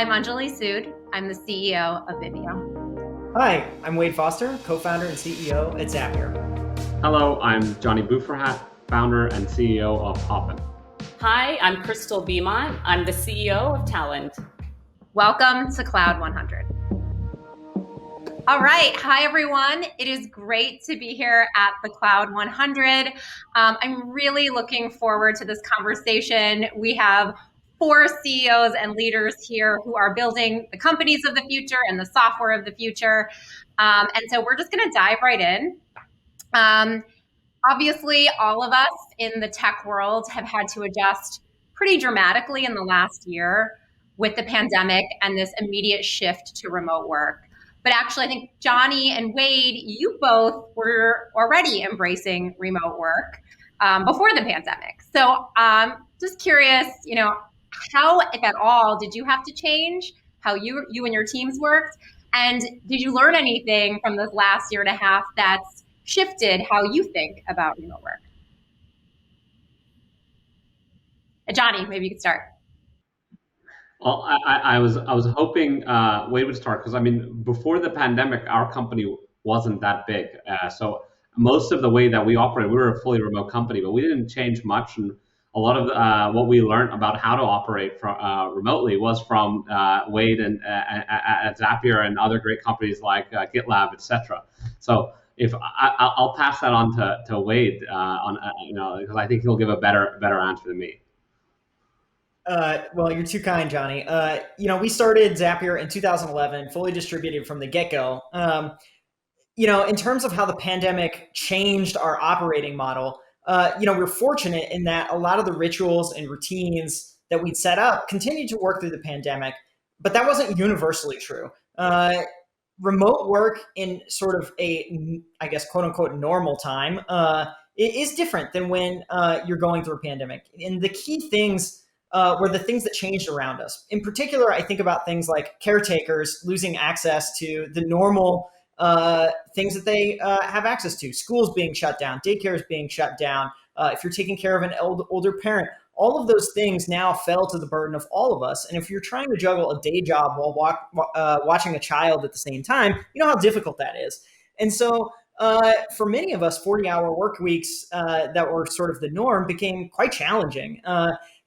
I'm Anjali Sood. I'm the CEO of Vimeo. Hi, I'm Wade Foster, co-founder and CEO at Zapier. Hello, I'm Johnny Buferhat, founder and CEO of Hopin. Hi, I'm Crystal Beaumont. I'm the CEO of Talent. Welcome to Cloud 100. All right. Hi, everyone. It is great to be here at the Cloud 100. I'm really looking forward to this conversation. We have 4 CEOs and leaders here who are building the companies of the future and the software of the future. And so we're just going to dive right in. Obviously, all of us in the tech world have had to adjust pretty dramatically in the last year with the pandemic and this immediate shift to remote work. But actually, I think Johnny and Wade, you both were already embracing remote work before the pandemic. So just curious, how, if at all, did you have to change how you and your teams worked? And did you learn anything from this last year and a half that's shifted how you think about remote work? Johnny, maybe you could start. Well, I was hoping Wade would start because before the pandemic, our company wasn't that big. So most of the way that we operate, we were a fully remote company, but we didn't change much. And a lot of what we learned about how to operate remotely was from Wade and at Zapier and other great companies like GitLab, etc. So if I'll pass that on to Wade because I think he'll give a better answer than me. Well, you're too kind, Johnny. We started Zapier in 2011, fully distributed from the get-go. In terms of how the pandemic changed our operating model, we're fortunate in that a lot of the rituals and routines that we'd set up continued to work through the pandemic, but that wasn't universally true. Remote work in sort of a, I guess, quote unquote, normal time it is different than when you're going through a pandemic. And the key things were the things that changed around us. In particular, I think about things like caretakers losing access to the normal things that they have access to, schools being shut down, daycares being shut down. If you're taking care of an older parent, all of those things now fell to the burden of all of us. And if you're trying to juggle a day job while watching a child at the same time, you know how difficult that is. And so for many of us, 40-hour work weeks that were sort of the norm became quite challenging.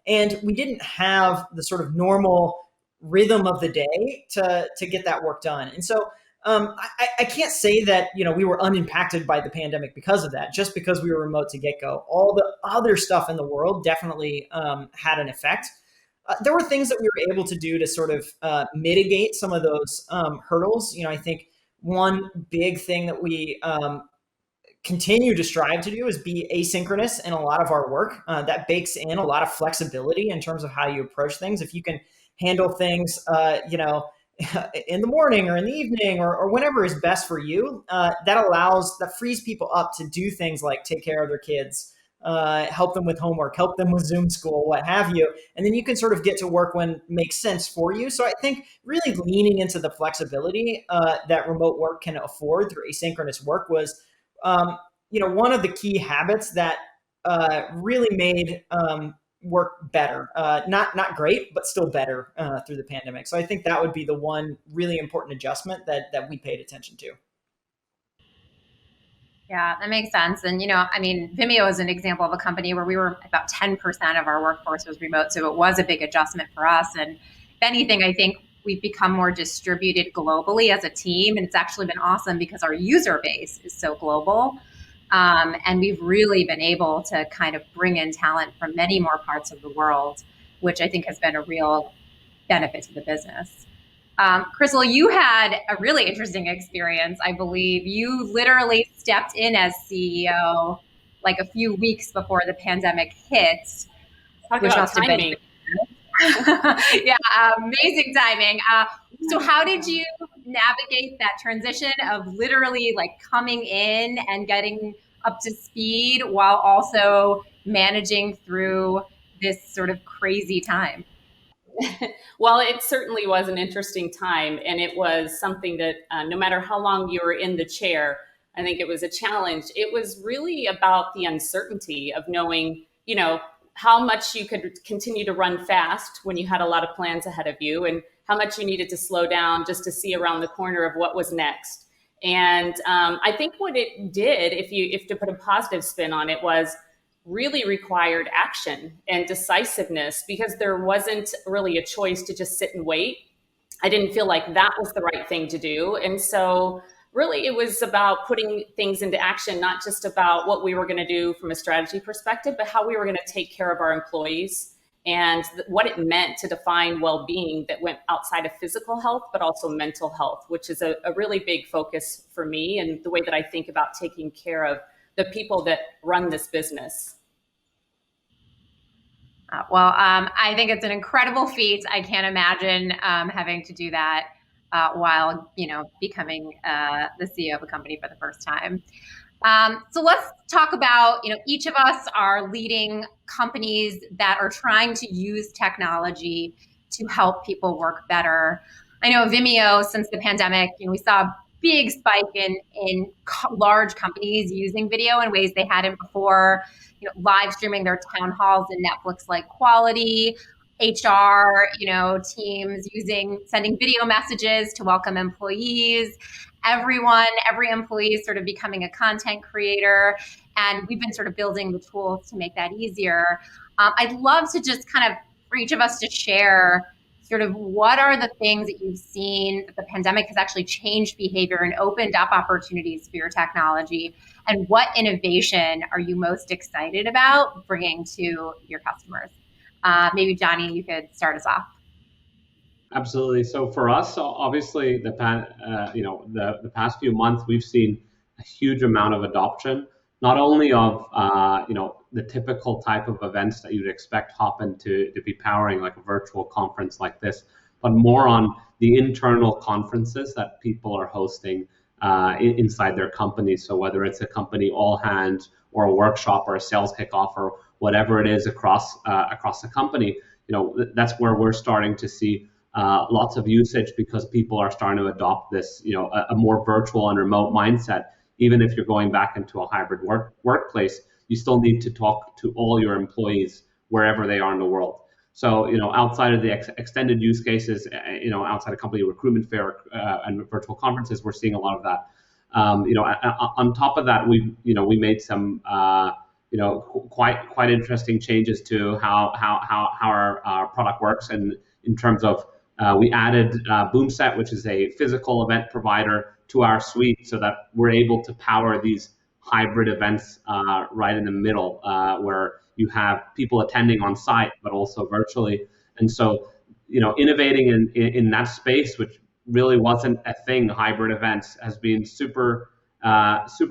And we didn't have the sort of normal rhythm of the day to get that work done. And so I can't say that we were unimpacted by the pandemic because of that, just because we were remote to get-go. All the other stuff in the world definitely had an effect. There were things that we were able to do to sort of mitigate some of those hurdles. I think one big thing that we continue to strive to do is be asynchronous in a lot of our work. That bakes in a lot of flexibility in terms of how you approach things. If you can handle things, in the morning or in the evening or whenever is best for you, that frees people up to do things like take care of their kids, help them with homework, help them with Zoom school, what have you. And then you can sort of get to work when it makes sense for you. So I think really leaning into the flexibility that remote work can afford through asynchronous work was one of the key habits that really made work better. Not great, but still better through the pandemic. So I think that would be the one really important adjustment that we paid attention to. Yeah, that makes sense. And, Vimeo is an example of a company where we were about 10% of our workforce was remote. So it was a big adjustment for us. And if anything, I think we've become more distributed globally as a team. And it's actually been awesome because our user base is so global. And we've really been able to kind of bring in talent from many more parts of the world, which I think has been a real benefit to the business. Crystal, you had a really interesting experience. I believe you literally stepped in as CEO like a few weeks before the pandemic hit, which must have been yeah, amazing timing. So how did you navigate that transition of literally like coming in and getting up to speed while also managing through this sort of crazy time? Well, it certainly was an interesting time, and it was something that no matter how long you were in the chair, I think it was a challenge. It was really about the uncertainty of knowing, how much you could continue to run fast when you had a lot of plans ahead of you, and how much you needed to slow down just to see around the corner of what was next. And I think what it did, if to put a positive spin on it, was really required action and decisiveness, because there wasn't really a choice to just sit and wait. I didn't feel like that was the right thing to do. And so really it was about putting things into action, not just about what we were going to do from a strategy perspective, but how we were going to take care of our employees and what it meant to define well-being that went outside of physical health, but also mental health, which is a really big focus for me and the way that I think about taking care of the people that run this business. I think it's an incredible feat. I can't imagine having to do that while becoming the CEO of a company for the first time. So let's talk about, each of us are leading companies that are trying to use technology to help people work better. I know Vimeo, since the pandemic, we saw a big spike in large companies using video in ways they hadn't before, live streaming their town halls in Netflix-like quality, HR, teams sending video messages to welcome employees. Every employee is sort of becoming a content creator, and we've been sort of building the tools to make that easier. I'd love to just kind of, for each of us to share sort of what are the things that you've seen that the pandemic has actually changed behavior and opened up opportunities for your technology, and what innovation are you most excited about bringing to your customers? Maybe Johnny, you could start us off. Absolutely. So for us, obviously, the past few months, we've seen a huge amount of adoption, not only of the typical type of events that you'd expect Hopin to be powering, like a virtual conference like this, but more on the internal conferences that people are hosting inside their companies. So whether it's a company all hands or a workshop or a sales kickoff or whatever it is across the company, that's where we're starting to see lots of usage, because people are starting to adopt this, a more virtual and remote mindset. Even if you're going back into a hybrid workplace, you still need to talk to all your employees wherever they are in the world. So, outside of the extended use cases, outside of company recruitment fair and virtual conferences, we're seeing a lot of that. On top of that, we made some quite interesting changes to how our product works, and in terms of we added Boomset, which is a physical event provider, to our suite, so that we're able to power these hybrid events right in the middle, where you have people attending on site, but also virtually. And so, innovating in that space, which really wasn't a thing, hybrid events, has been super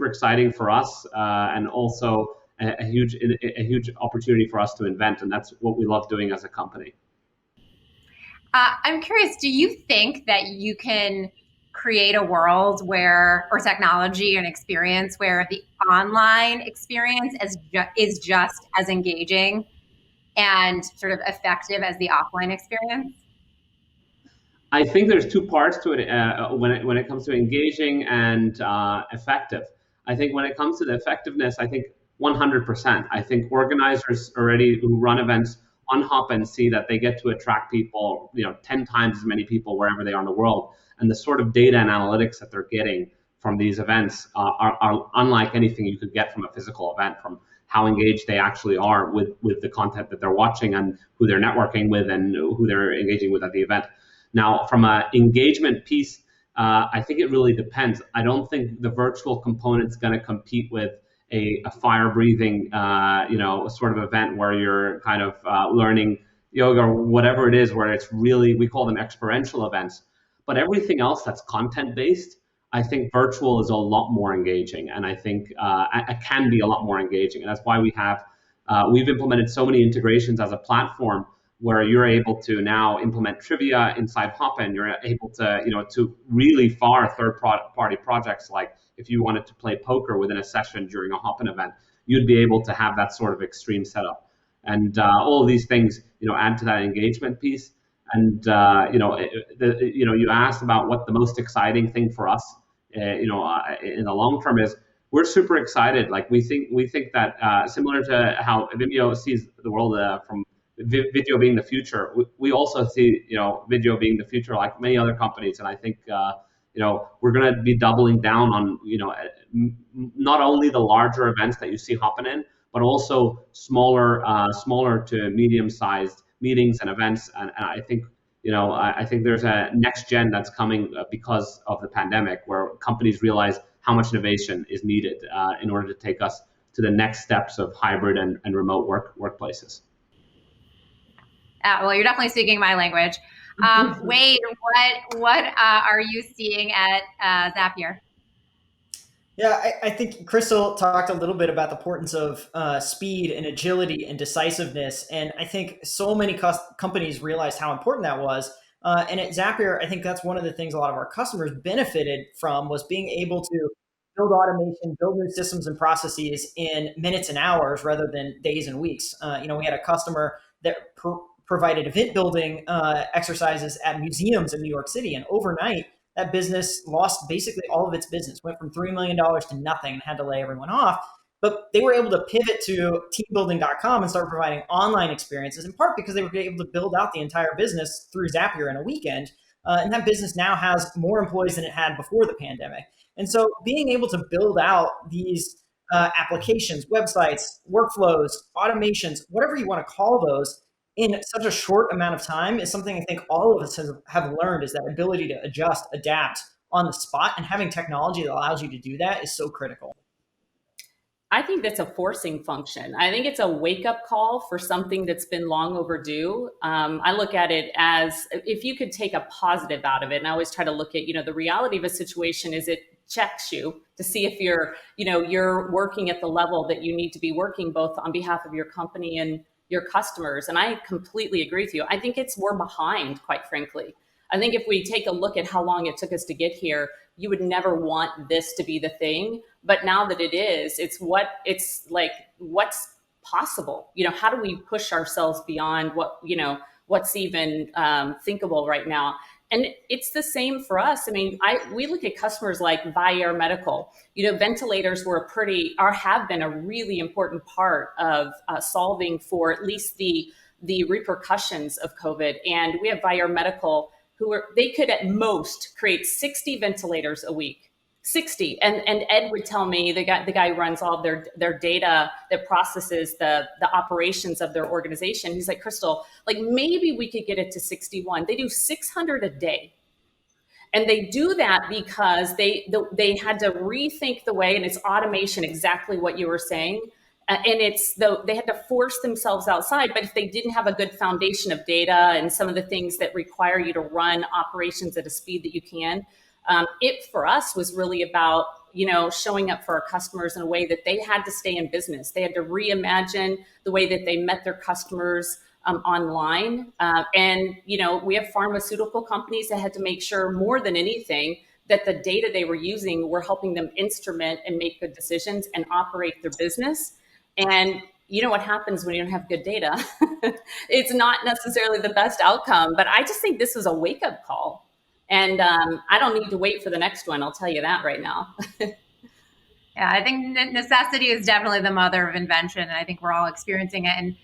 exciting for us, and also a huge opportunity for us to invent. And that's what we love doing as a company. I'm curious, do you think that you can create a world or technology and experience where the online experience is just as engaging and sort of effective as the offline experience? I think there's two parts to it when it comes to engaging and effective. I think when it comes to the effectiveness, I think 100%. I think organizers already who run events on Hopin see that they get to attract people, 10 times as many people wherever they are in the world. And the sort of data and analytics that they're getting from these events are unlike anything you could get from a physical event, from how engaged they actually are with the content that they're watching and who they're networking with and who they're engaging with at the event. Now, from an engagement piece, I think it really depends. I don't think the virtual component's going to compete with a fire-breathing, sort of event where you're kind of learning yoga or whatever it is, where it's really, we call them experiential events. But everything else that's content-based, I think virtual is a lot more engaging, and I think it can be a lot more engaging. And that's why we've implemented so many integrations as a platform, where you're able to now implement trivia inside Hopin. You're able to really far third-party projects, like if you wanted to play poker within a session during a Hopin event, you'd be able to have that sort of extreme setup. And all of these things, add to that engagement piece. And you asked about what the most exciting thing for us, in the long term is. We're super excited. Like we think that similar to how Vimeo sees the world from video being the future. We also see, video being the future like many other companies. And I think, we're going to be doubling down on, not only the larger events that you see hopping in, but also smaller to medium-sized meetings and events. And I think, I think there's a next gen that's coming because of the pandemic, where companies realize how much innovation is needed in order to take us to the next steps of hybrid and remote workplaces. Well, you're definitely speaking my language. Wade, what are you seeing at Zapier? Yeah, I think Crystal talked a little bit about the importance of speed and agility and decisiveness. And I think so many companies realized how important that was. And at Zapier, I think that's one of the things a lot of our customers benefited from, was being able to build automation, build new systems and processes in minutes and hours rather than days and weeks. We had a customer that provided event building exercises at museums in New York City, and overnight, that business lost basically all of its business, went from $3 million to nothing, and had to lay everyone off. But they were able to pivot to teambuilding.com and start providing online experiences, in part because they were able to build out the entire business through Zapier in a weekend. And that business now has more employees than it had before the pandemic. And so being able to build out these applications, websites, workflows, automations, whatever you want to call those, in such a short amount of time is something I think all of us have learned, is that ability to adjust, adapt on the spot, and having technology that allows you to do that is so critical. I think that's a forcing function. I think it's a wake-up call for something that's been long overdue. I look at it as, if you could take a positive out of it, and I always try to look at, the reality of a situation is it checks you to see if you're working at the level that you need to be working, both on behalf of your company and your customers. And I completely agree with you. I think we're behind, quite frankly. I think if we take a look at how long it took us to get here, you would never want this to be the thing. But now that it is, it's what's possible. How do we push ourselves beyond what's even thinkable right now? And it's the same for us. I mean, we look at customers like Vyaire Medical. Ventilators have been a really important part of solving for at least the repercussions of COVID. And we have Vyaire Medical, they could at most create 60 ventilators a week. 60. And Ed would tell me, the guy who runs all of their data that processes the operations of their organization. He's like, Crystal, maybe we could get it to 61. They do 600 a day. And they do that because they had to rethink the way, and it's automation, exactly what you were saying. And they had to force themselves outside. But if they didn't have a good foundation of data and some of the things that require you to run operations at a speed that you can, it for us was really about, showing up for our customers in a way that they had to stay in business. They had to reimagine the way that they met their customers online. And we have pharmaceutical companies that had to make sure, more than anything, that the data they were using were helping them instrument and make good decisions and operate their business. And you know what happens when you don't have good data? It's not necessarily the best outcome, but I just think this is a wake-up call. And I don't need to wait for the next one. I'll tell you that right now. Yeah, I think necessity is definitely the mother of invention. And I think we're all experiencing it. And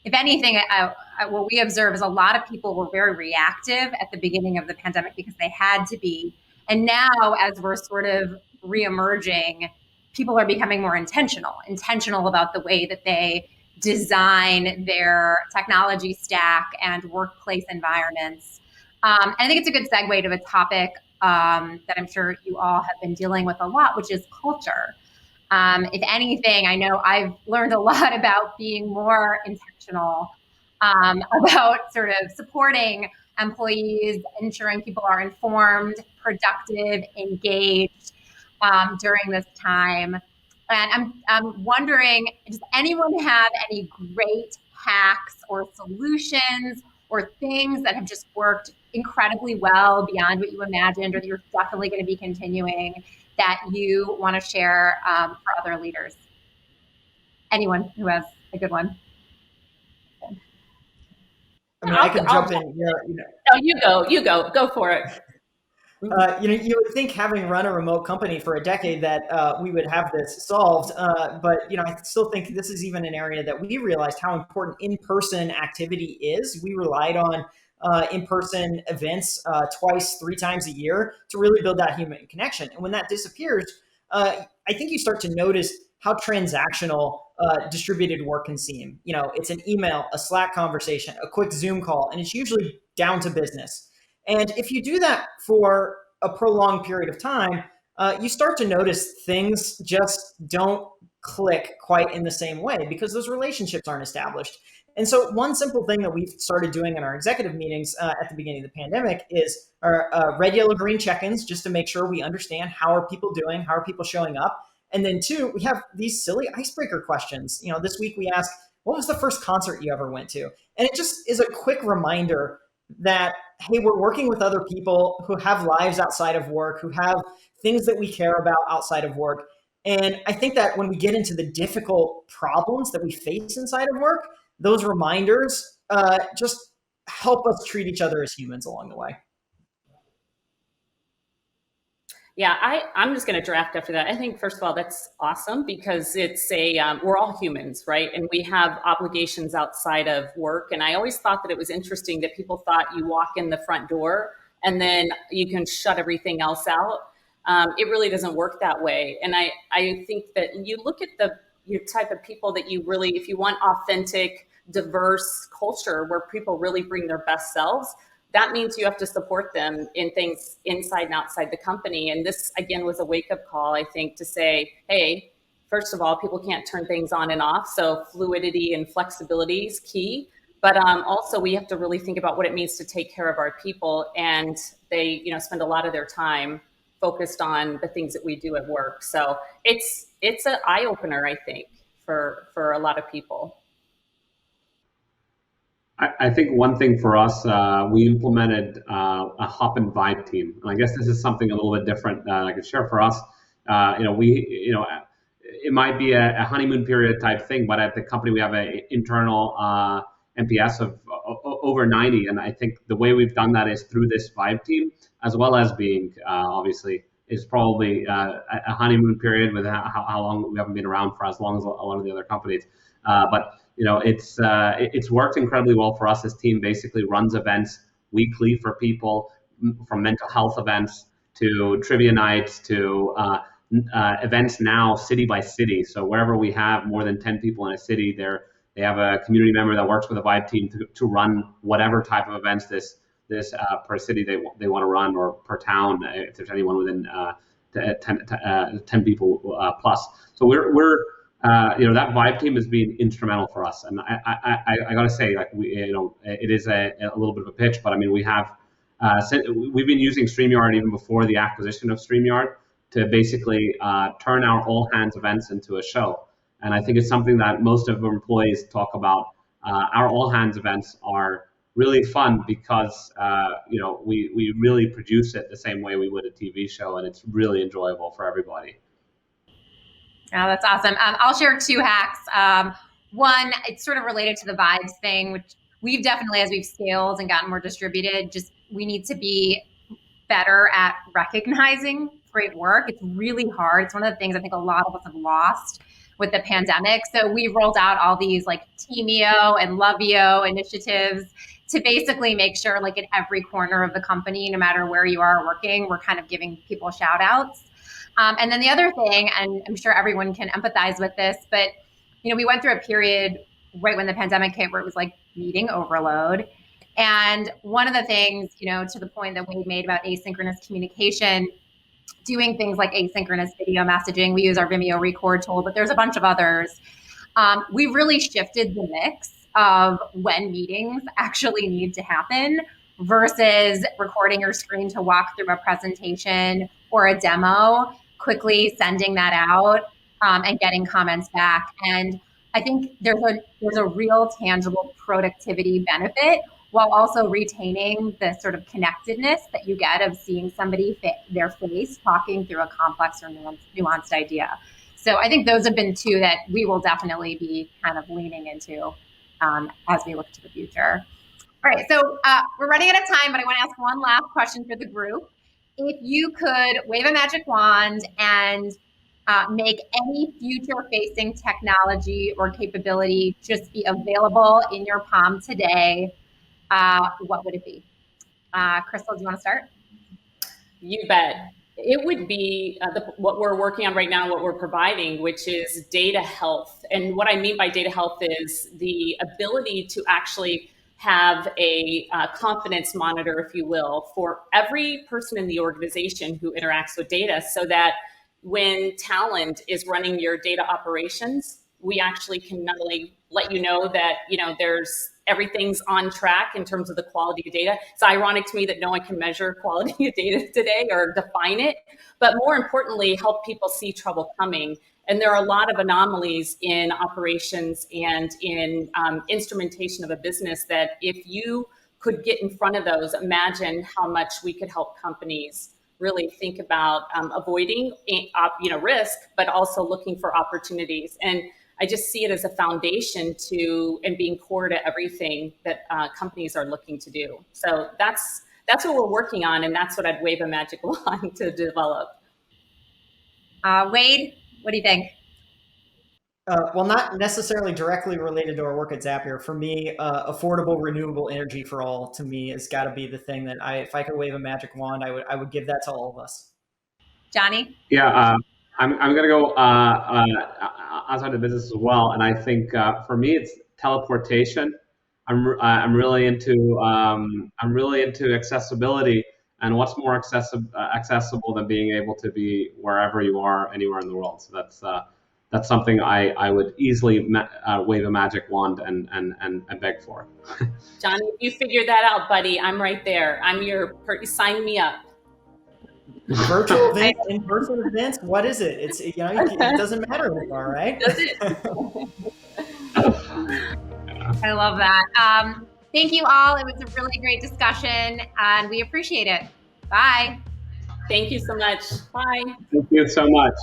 if anything, what we observe is a lot of people were very reactive at the beginning of the pandemic because they had to be. And now, as we're sort of reemerging, people are becoming more intentional about the way that they design their technology stack and workplace environments. And I think it's a good segue to a topic that I'm sure you all have been dealing with a lot, which is culture. If anything, I know I've learned a lot about being more intentional about sort of supporting employees, ensuring people are informed, productive, engaged during this time. And I'm wondering, does anyone have any great hacks or solutions or things that have just worked incredibly well beyond what you imagined, or that you're definitely going to be continuing, that you want to share for other leaders? Anyone who has a good one? I mean, I can jump in. Oh, you go for it. You would think, having run a remote company for a decade, that we would have this solved. But I still think this is even an area that we realized how important in-person activity is. We relied on in-person events twice, 3 times a year to really build that human connection. And when that disappears, I think you start to notice how transactional distributed work can seem. It's an email, a Slack conversation, a quick Zoom call, and it's usually down to business. And if you do that for a prolonged period of time, you start to notice things just don't click quite in the same way because those relationships aren't established. And so, one simple thing that we've started doing in our executive meetings at the beginning of the pandemic is our red, yellow, green check-ins, just to make sure we understand how are people doing, how are people showing up. And then 2, we have these silly icebreaker questions. This week we asked, what was the first concert you ever went to? And it just is a quick reminder that, hey, we're working with other people who have lives outside of work, who have things that we care about outside of work. And I think that when we get into the difficult problems that we face inside of work, those reminders just help us treat each other as humans along the way. Yeah, I'm just going to draft after that. I think, first of all, that's awesome because it's we're all humans, right? And we have obligations outside of work. And I always thought that it was interesting that people thought you walk in the front door and then you can shut everything else out. It really doesn't work that way. And I think that you look at your type of people that you really, if you want authentic, diverse culture where people really bring their best selves, that means you have to support them in things inside and outside the company. And this, again, was a wake-up call, I think, to say, hey, first of all, people can't turn things on and off. So fluidity and flexibility is key. But also, we have to really think about what it means to take care of our people. And they, spend a lot of their time focused on the things that we do at work. So it's an eye-opener, I think, for a lot of people. I think one thing for us, we implemented a hop and vibe team, and I guess this is something a little bit different that I could share for us. It might be a honeymoon period type thing, but at the company we have an internal NPS of over 90, and I think the way we've done that is through this vibe team, as well as being obviously is probably a honeymoon period with how long we haven't been around for as long as a lot of the other companies, but. It's worked incredibly well for us. This team basically runs events weekly for people, from mental health events to trivia nights to events now city by city. So wherever we have more than 10 people in a city, they have a community member that works with a Vibe team to run whatever type of events this per city they want to run, or per town if there's anyone within 10 people plus. So we're that Vibe team has been instrumental for us, and I got to say, like, it is a little bit of a pitch, but I mean, we've been using StreamYard even before the acquisition of StreamYard to basically turn our all hands events into a show, and I think it's something that most of our employees talk about. Our all hands events are really fun because we really produce it the same way we would a TV show, and it's really enjoyable for everybody. Oh, that's awesome. I'll share 2 hacks. One, it's sort of related to the vibes thing, which we've definitely, as we've scaled and gotten more distributed, we need to be better at recognizing great work. It's really hard. It's one of the things I think a lot of us have lost with the pandemic. So we rolled out all these like Teamio and Lovio initiatives to basically make sure, like, in every corner of the company, no matter where you are working, we're kind of giving people shout outs. And then the other thing, and I'm sure everyone can empathize with this, but we went through a period right when the pandemic hit where it was like meeting overload. And one of the things, to the point that we made about asynchronous communication, doing things like asynchronous video messaging, we use our Vimeo record tool, but there's a bunch of others. We really shifted the mix of when meetings actually need to happen versus recording your screen to walk through a presentation or a demo, quickly sending that out and getting comments back. And I think there's a real tangible productivity benefit while also retaining the sort of connectedness that you get of seeing somebody their face talking through a complex or nuanced idea. So I think those have been 2 that we will definitely be kind of leaning into as we look to the future. All right, so we're running out of time, but I want to ask one last question for the group. if you could wave a magic wand and make any future-facing technology or capability just be available in your palm today, what would it be? Crystal, do you want to start? You bet. It would be what we're working on right now, what we're providing, which is data health. And what I mean by data health is the ability to actually have a confidence monitor, if you will, for every person in the organization who interacts with data, so that when talent is running your data operations, we actually can not only let you know that there's everything's on track in terms of the quality of data. It's ironic to me that no one can measure quality of data today or define it, but more importantly, help people see trouble coming. And there are a lot of anomalies in operations and in instrumentation of a business that if you could get in front of those, imagine how much we could help companies really think about avoiding risk, but also looking for opportunities. And I just see it as a foundation to and being core to everything that companies are looking to do. So that's what we're working on, and that's what I'd wave a magic wand to develop. Wade, what do you think? Well, not necessarily directly related to our work at Zapier. For me, affordable renewable energy for all, to me, has got to be the thing that if I could wave a magic wand, I would give that to all of us. Johnny? Yeah, I'm going to go outside the business as well, and I think for me it's teleportation. I'm really into accessibility, and what's more accessible than being able to be wherever you are, anywhere in the world. So that's something I would easily wave a magic wand and beg for. Johnny, if you figure that out, buddy, I'm right there. I'm sign me up. Virtual events, in-person events, what is it? It doesn't matter anymore, right? Does it? I love that. Thank you all. It was a really great discussion, and we appreciate it. Bye. Thank you so much. Bye. Thank you so much.